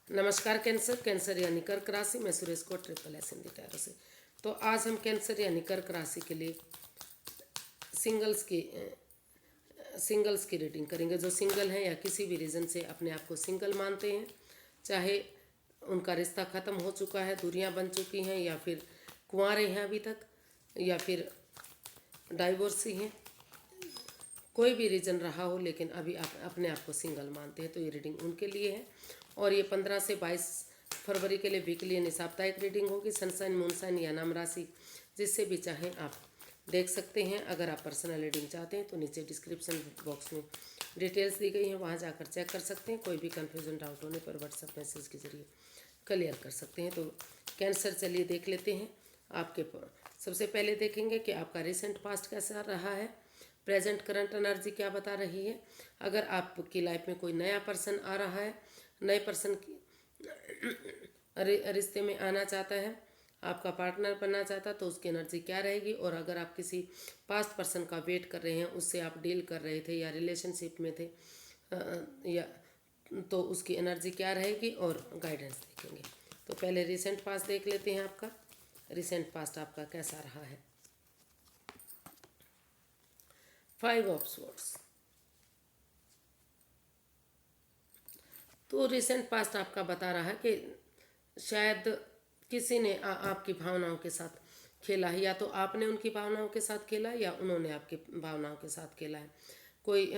नमस्कार cancer. Cancer यानी कर्क राशि। मैं सुरेश को ट्रिपल एस हिंदी टैरो से। तो आज हम कैंसर यानी कर्क राशि के लिए सिंगल्स की रीडिंग करेंगे। जो सिंगल हैं या किसी भी रीज़न से अपने आप को सिंगल मानते हैं, चाहे उनका रिश्ता ख़त्म हो चुका है, दूरियां बन चुकी हैं, या फिर कुंवारे हैं अभी तक, या फिर डाइवोर्सी हैं, कोई भी रीज़न रहा हो लेकिन अभी आप अपने आप को सिंगल मानते हैं, तो ये रीडिंग उनके लिए है। और ये 15 से 22 फरवरी के लिए वीकली यानी साप्ताहिक रीडिंग होगी। सनसाइन, मूनसाइन या नाम राशि जिससे भी चाहें आप देख सकते हैं। अगर आप पर्सनल रीडिंग चाहते हैं तो नीचे डिस्क्रिप्शन बॉक्स में डिटेल्स दी गई हैं, वहाँ जाकर चेक कर सकते हैं। कोई भी कन्फ्यूजन डाउट होने पर व्हाट्सएप मैसेज के जरिए क्लियर कर सकते हैं। तो कैंसर चलिए देख लेते हैं। सबसे पहले देखेंगे कि आपका रिसेंट पास्ट कैसा रहा है, प्रेजेंट करंट एनर्जी क्या बता रही है। अगर आपकी लाइफ में कोई नया पर्सन आ रहा है, नए पर्सन रिश्ते में आना चाहता है, आपका पार्टनर बनना चाहता, तो उसकी एनर्जी क्या रहेगी। और अगर आप किसी पास्ट पर्सन का वेट कर रहे हैं, उससे आप डील कर रहे थे या रिलेशनशिप में थे, या तो उसकी एनर्जी क्या रहेगी और गाइडेंस देखेंगे। तो पहले रिसेंट पास्ट देख लेते हैं। आपका रिसेंट पास्ट आपका कैसा रहा है। 5 ऑफ स्वॉर्ड्स। तो रिसेंट पास्ट आपका बता रहा है कि शायद किसी ने आपकी भावनाओं के साथ खेला है, या तो आपने उनकी भावनाओं के साथ खेला है या उन्होंने आपकी भावनाओं के साथ खेला है। कोई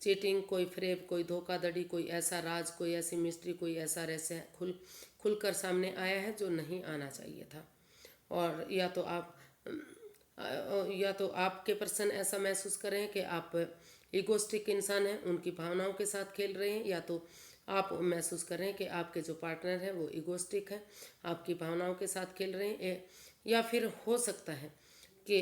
चीटिंग, कोई फ्रेब, कोई धोखाधड़ी, कोई ऐसा राज, कोई ऐसी मिस्ट्री, कोई ऐसा रहस्य खुलकर सामने आया है जो नहीं आना चाहिए था। और या तो आपके पर्सन ऐसा महसूस कर रहे हैं कि आप इगोस्टिक इंसान हैं, उनकी भावनाओं के साथ खेल रहे हैं, या तो आप महसूस कर रहे हैं कि आपके जो पार्टनर है वो इगोस्टिक है, आपकी भावनाओं के साथ खेल रहे हैं। या फिर हो सकता है कि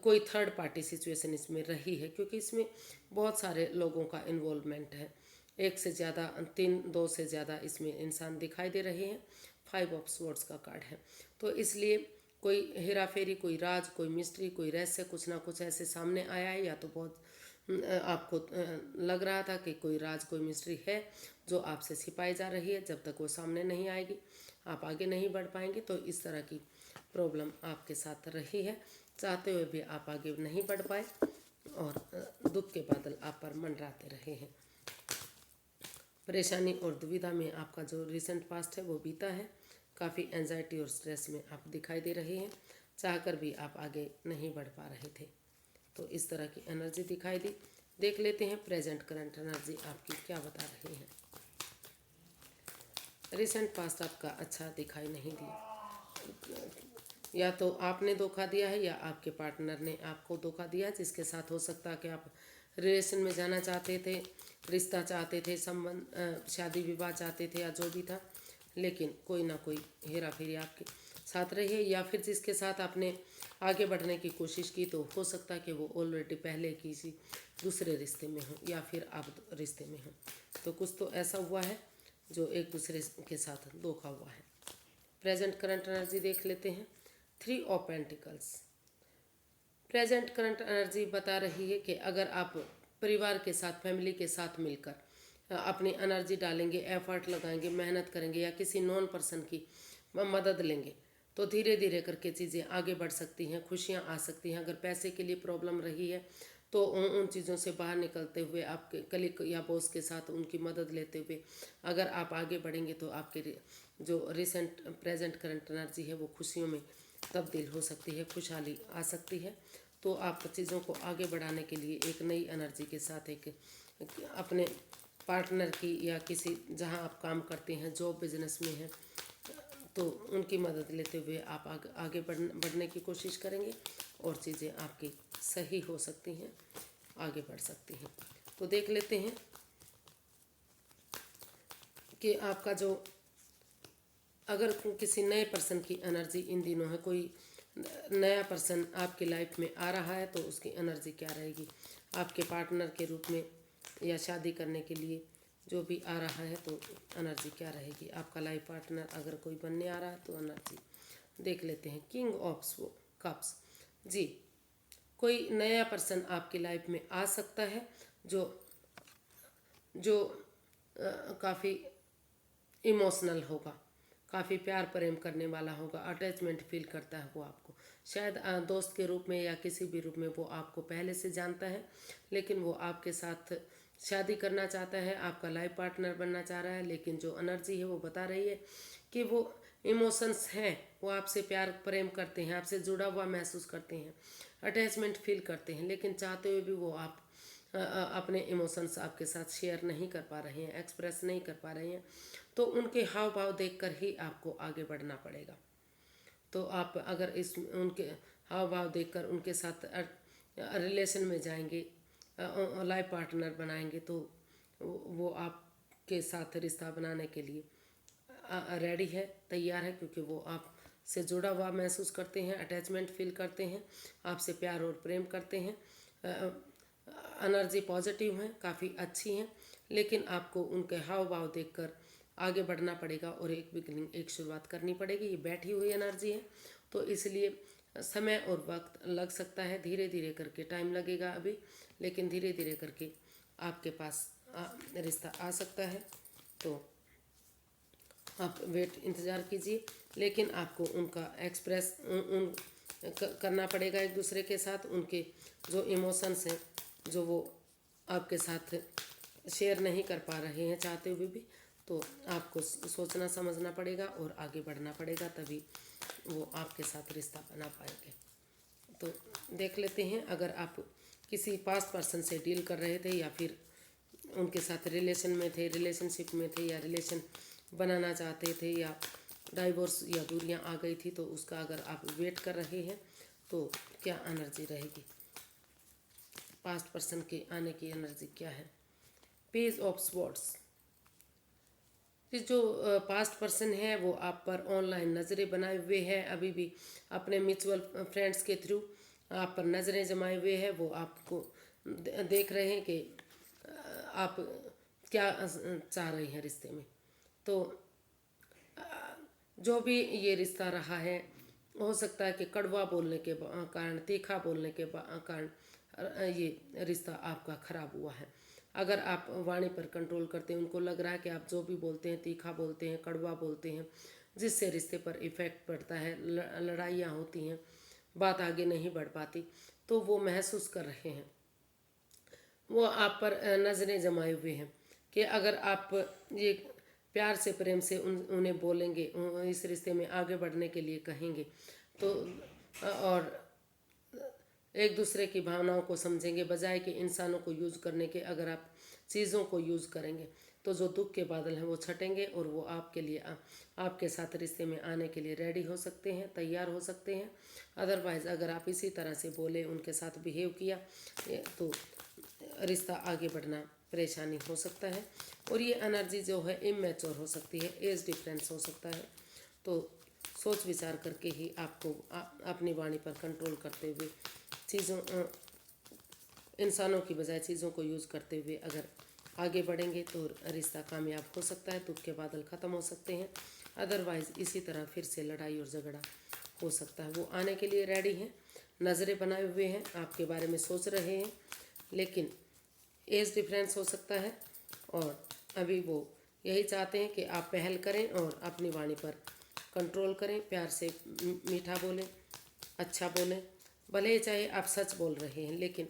कोई थर्ड पार्टी सिचुएशन इसमें रही है, क्योंकि इसमें बहुत सारे लोगों का इन्वॉल्वमेंट है। एक से ज़्यादा, तीन, दो से ज़्यादा इसमें इंसान दिखाई दे रहे हैं। 5 ऑफ स्वॉर्ड्स का कार्ड है। तो इसलिए कोई हेरा फेरी, कोई राज, कोई मिस्ट्री, कोई रहस्य कुछ ना कुछ ऐसे सामने आया है, या तो बहुत आपको लग रहा था कि कोई राज, कोई मिस्ट्री है जो आपसे छिपाई जा रही है। जब तक वो सामने नहीं आएगी आप आगे नहीं बढ़ पाएंगे। तो इस तरह की प्रॉब्लम आपके साथ रही है, चाहते हुए भी आप आगे नहीं बढ़ पाए और दुख के बादल आप पर मंडराते रहे हैं। परेशानी और दुविधा में आपका जो रिसेंट पास्ट है वो बीता है। काफ़ी एंजाइटी और स्ट्रेस में आप दिखाई दे रहे हैं, चाहकर भी आप आगे नहीं बढ़ पा रहे थे। तो इस तरह की एनर्जी दिखाई दी। देख लेते हैं प्रेजेंट करंट एनर्जी आपकी क्या बता रही है। रिसेंट पास्ट आपका अच्छा दिखाई नहीं दिया। या तो आपने धोखा दिया है या आपके पार्टनर ने आपको धोखा दिया, जिसके साथ हो सकता है कि आप रिलेशन में जाना चाहते थे, रिश्ता चाहते थे, संबंध, शादी विवाह चाहते थे, या जो भी था, लेकिन कोई ना कोई हेरा फेरी आपके साथ रही है। या फिर जिसके साथ आपने आगे बढ़ने की कोशिश की, तो हो सकता है कि वो ऑलरेडी पहले किसी दूसरे रिश्ते में हो या फिर आप रिश्ते में हो। तो कुछ तो ऐसा हुआ है जो एक दूसरे के साथ धोखा हुआ है। प्रेजेंट करंट एनर्जी देख लेते हैं। 3 of pentacles. Present current energy बता रही है कि अगर आप परिवार के साथ, फैमिली के साथ मिलकर अपनी एनर्जी डालेंगे, एफर्ट लगाएंगे, मेहनत करेंगे, या किसी नॉन पर्सन की मदद लेंगे, तो धीरे धीरे करके चीज़ें आगे बढ़ सकती हैं, खुशियाँ आ सकती हैं। अगर पैसे के लिए प्रॉब्लम रही है तो उन चीज़ों से बाहर निकलते हुए, आपके कलीग या बॉस के साथ उनकी मदद लेते हुए अगर आप आगे बढ़ेंगे, तो आपके जो रिसेंट प्रेजेंट करंट एनर्जी है वो खुशियों में तब्दील हो सकती है, खुशहाली आ सकती है। तो आप चीज़ों को आगे बढ़ाने के लिए एक नई एनर्जी के साथ एक अपने पार्टनर की, या किसी जहां आप काम करते हैं, जॉब बिजनेस में हैं, तो उनकी मदद लेते हुए आप आगे बढ़ने की कोशिश करेंगे और चीज़ें आपकी सही हो सकती हैं, आगे बढ़ सकती हैं। तो देख लेते हैं कि आपका जो, अगर किसी नए पर्सन की एनर्जी इन दिनों है, कोई नया पर्सन आपकी लाइफ में आ रहा है, तो उसकी एनर्जी क्या रहेगी आपके पार्टनर के रूप में, या शादी करने के लिए जो भी आ रहा है, तो एनर्जी क्या रहेगी। आपका लाइफ पार्टनर अगर कोई बनने आ रहा है तो एनर्जी देख लेते हैं। King of cups. जी, कोई नया पर्सन आपकी लाइफ में आ सकता है जो काफ़ी इमोशनल होगा, काफ़ी प्यार प्रेम करने वाला होगा, अटैचमेंट फील करता है वो आपको। शायद दोस्त के रूप में या किसी भी रूप में वो आपको पहले से जानता है, लेकिन वो आपके साथ शादी करना चाहता है, आपका लाइफ पार्टनर बनना चाह रहा है। लेकिन जो एनर्जी है वो बता रही है कि वो इमोशंस हैं, वो आपसे प्यार प्रेम करते हैं, आपसे जुड़ा हुआ महसूस करते हैं, अटैचमेंट फील करते हैं, लेकिन चाहते हुए भी वो आप अपने इमोशंस आपके साथ शेयर नहीं कर पा रहे हैं, एक्सप्रेस नहीं कर पा रहे हैं। तो उनके हाव भाव देखकर ही आपको आगे बढ़ना पड़ेगा। तो आप अगर इस उनके हाव भाव देखकर उनके साथ रिलेशन में जाएंगे, लाइफ पार्टनर बनाएंगे, तो वो आपके साथ रिश्ता बनाने के लिए रेडी है, तैयार है, क्योंकि वो आपसे जुड़ा हुआ महसूस करते हैं, अटैचमेंट फील करते हैं, आपसे प्यार और प्रेम करते हैं, एनर्जी पॉजिटिव है, काफ़ी अच्छी हैं। लेकिन आपको उनके हाव भाव देखकर आगे बढ़ना पड़ेगा और एक बिगनिंग, एक शुरुआत करनी पड़ेगी। ये बैठी हुई एनर्जी है, तो इसलिए समय और वक्त लग सकता है, धीरे धीरे करके टाइम लगेगा अभी, लेकिन धीरे धीरे करके आपके पास रिश्ता आ सकता है। तो आप वेट इंतज़ार कीजिए, लेकिन आपको उनका एक्सप्रेस करना पड़ेगा एक दूसरे के साथ। उनके जो इमोशंस हैं, जो वो आपके साथ शेयर नहीं कर पा रहे हैं चाहते हुए भी, तो आपको सोचना समझना पड़ेगा और आगे बढ़ना पड़ेगा, तभी वो आपके साथ रिश्ता बना पाएंगे। तो देख लेते हैं, अगर आप किसी पास्ट पर्सन से डील कर रहे थे या फिर उनके साथ रिलेशन में थे, रिलेशनशिप में थे, या रिलेशन बनाना चाहते थे, या डाइवोर्स या दूरियां आ गई थी, तो उसका अगर आप वेट कर रहे हैं तो क्या एनर्जी रहेगी, पास्ट पर्सन के आने की एनर्जी क्या है। पेज ऑफ स्वॉर्ड्स, जो पास्ट पर्सन है वो आप पर ऑनलाइन नज़रें बनाए हुए है, अभी भी अपने म्यूचुअल फ्रेंड्स के थ्रू आप पर नज़रें जमाए हुए है। वो आपको देख रहे हैं कि आप क्या चाह रही हैं रिश्ते में। तो जो भी ये रिश्ता रहा है, हो सकता है कि कड़वा बोलने के कारण, तीखा बोलने के कारण ये रिश्ता आपका खराब हुआ है। अगर आप वाणी पर कंट्रोल करते हैं, उनको लग रहा है कि आप जो भी बोलते हैं, तीखा बोलते हैं, कड़वा बोलते हैं, जिससे रिश्ते पर इफ़ेक्ट पड़ता है, लड़ाइयाँ होती हैं, बात आगे नहीं बढ़ पाती, तो वो महसूस कर रहे हैं, वो आप पर नज़रें जमाए हुए हैं कि अगर आप ये प्यार से प्रेम से उन्हें बोलेंगे, इस रिश्ते में आगे बढ़ने के लिए कहेंगे, तो और एक दूसरे की भावनाओं को समझेंगे, बजाय कि इंसानों को यूज़ करने के अगर आप चीज़ों को यूज़ करेंगे, तो जो दुख के बादल हैं वो छटेंगे और वो आपके लिए आपके साथ रिश्ते में आने के लिए रेडी हो सकते हैं, तैयार हो सकते हैं। अदरवाइज़ अगर आप इसी तरह से बोले, उनके साथ बिहेव किया, तो रिश्ता आगे बढ़ना परेशानी हो सकता है। और ये एनर्जी जो है इमेच्योर हो सकती है, एज डिफरेंस हो सकता है। तो सोच विचार करके ही आपको अपनी वाणी पर कंट्रोल करते हुए चीज़ों इंसानों की बजाय चीज़ों को यूज़ करते हुए अगर आगे बढ़ेंगे तो रिश्ता कामयाब हो सकता है, दुख के बादल ख़त्म हो सकते हैं। अदरवाइज़ इसी तरह फिर से लड़ाई और झगड़ा हो सकता है। वो आने के लिए रेडी हैं, नज़रें बनाए हुए हैं, आपके बारे में सोच रहे हैं, लेकिन एज डिफरेंस हो सकता है। और अभी वो यही चाहते हैं कि आप पहल करें और अपनी वाणी पर कंट्रोल करें, प्यार से मीठा बोलें, अच्छा बोलें। भले ही चाहे आप सच बोल रहे हैं, लेकिन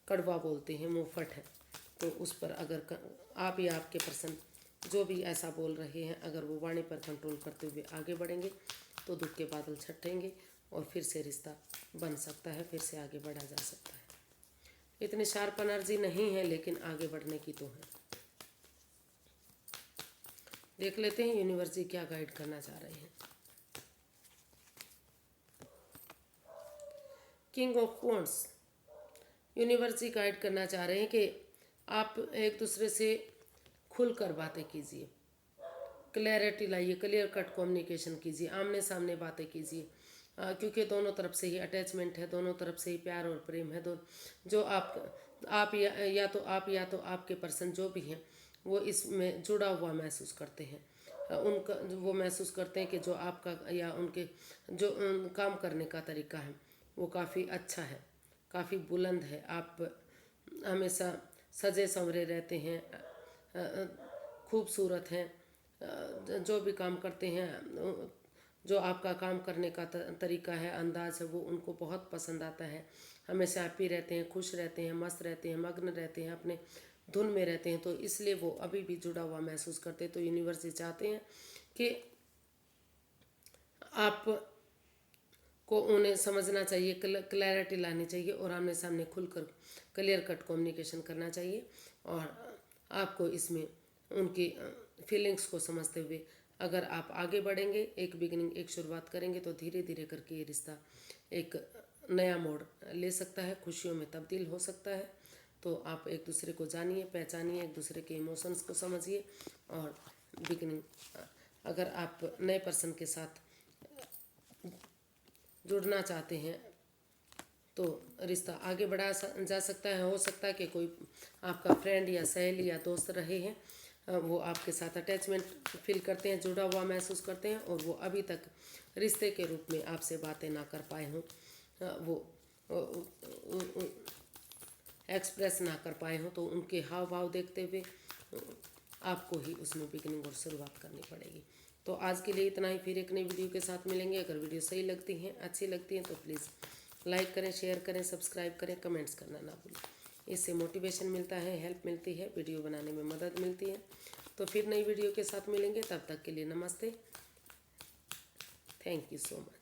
कड़वा बोलते हैं, मुँह फट है, तो उस पर अगर आप या आपके पर्सन जो भी ऐसा बोल रहे हैं, अगर वो वाणी पर कंट्रोल करते हुए आगे बढ़ेंगे, तो दुख के बादल छटेंगे और फिर से रिश्ता बन सकता है, फिर से आगे बढ़ा जा सकता है। इतनी शार्प एनर्जी नहीं है, लेकिन आगे बढ़ने की तो है। देख लेते हैं यूनिवर्स जी क्या गाइड करना चाह रहे हैं। King of wands, universe ji guide करना चाह रहे हैं कि आप एक दूसरे से खुलकर बातें कीजिए, क्लैरिटी लाइए, क्लियर कट कम्युनिकेशन कीजिए, आमने सामने बातें कीजिए, क्योंकि दोनों तरफ से ही अटैचमेंट है, दोनों तरफ से ही प्यार और प्रेम है। जो आप या तो आप या तो आपके पर्सन जो भी हैं वो इसमें जुड़ा हुआ महसूस करते हैं। उनका वो महसूस करते हैं कि जो आपका या उनके जो काम करने का तरीका है वो काफ़ी अच्छा है, काफ़ी बुलंद है। आप हमेशा सजे संवरे रहते हैं, खूबसूरत हैं, जो भी काम करते हैं, जो आपका काम करने का तरीका है, अंदाज है, वो उनको बहुत पसंद आता है। हमेशा हैप्पी रहते हैं, खुश रहते हैं, मस्त रहते हैं, मग्न रहते हैं, अपने धुन में रहते हैं। तो इसलिए वो अभी भी जुड़ा हुआ महसूस करते हैं। तो यूनिवर्स ये चाहते हैं कि आप को उन्हें समझना चाहिए, क्लैरिटी लानी चाहिए और आमने सामने खुलकर क्लियर कट कम्युनिकेशन करना चाहिए। और आपको इसमें उनकी फीलिंग्स को समझते हुए अगर आप आगे बढ़ेंगे, एक बिगिनिंग, एक शुरुआत करेंगे, तो धीरे धीरे करके ये रिश्ता एक नया मोड़ ले सकता है, खुशियों में तब्दील हो सकता है। तो आप एक दूसरे को जानिए, पहचानिए, एक दूसरे के इमोशंस को समझिए। और बिगिनिंग, अगर आप नए पर्सन के साथ जुड़ना चाहते हैं तो रिश्ता आगे बढ़ा जा सकता है। हो सकता है कि कोई आपका फ्रेंड या सहेली या दोस्त रहे हैं, वो आपके साथ अटैचमेंट फील करते हैं, जुड़ा हुआ महसूस करते हैं, और वो अभी तक रिश्ते के रूप में आपसे बातें ना कर पाए हों, वो एक्सप्रेस ना कर पाए हों। तो उनके हाव भाव देखते हुए आपको ही उसमें बिगिनिंग और शुरुआत करनी पड़ेगी। तो आज के लिए इतना ही। फिर एक नई वीडियो के साथ मिलेंगे। अगर वीडियो सही लगती हैं, अच्छी लगती हैं, तो प्लीज़ लाइक करें, शेयर करें, सब्सक्राइब करें, कमेंट्स करना ना भूलें। इससे मोटिवेशन मिलता है, हेल्प मिलती है, वीडियो बनाने में मदद मिलती है। तो फिर नई वीडियो के साथ मिलेंगे। तब तक के लिए नमस्ते। Thank you so much.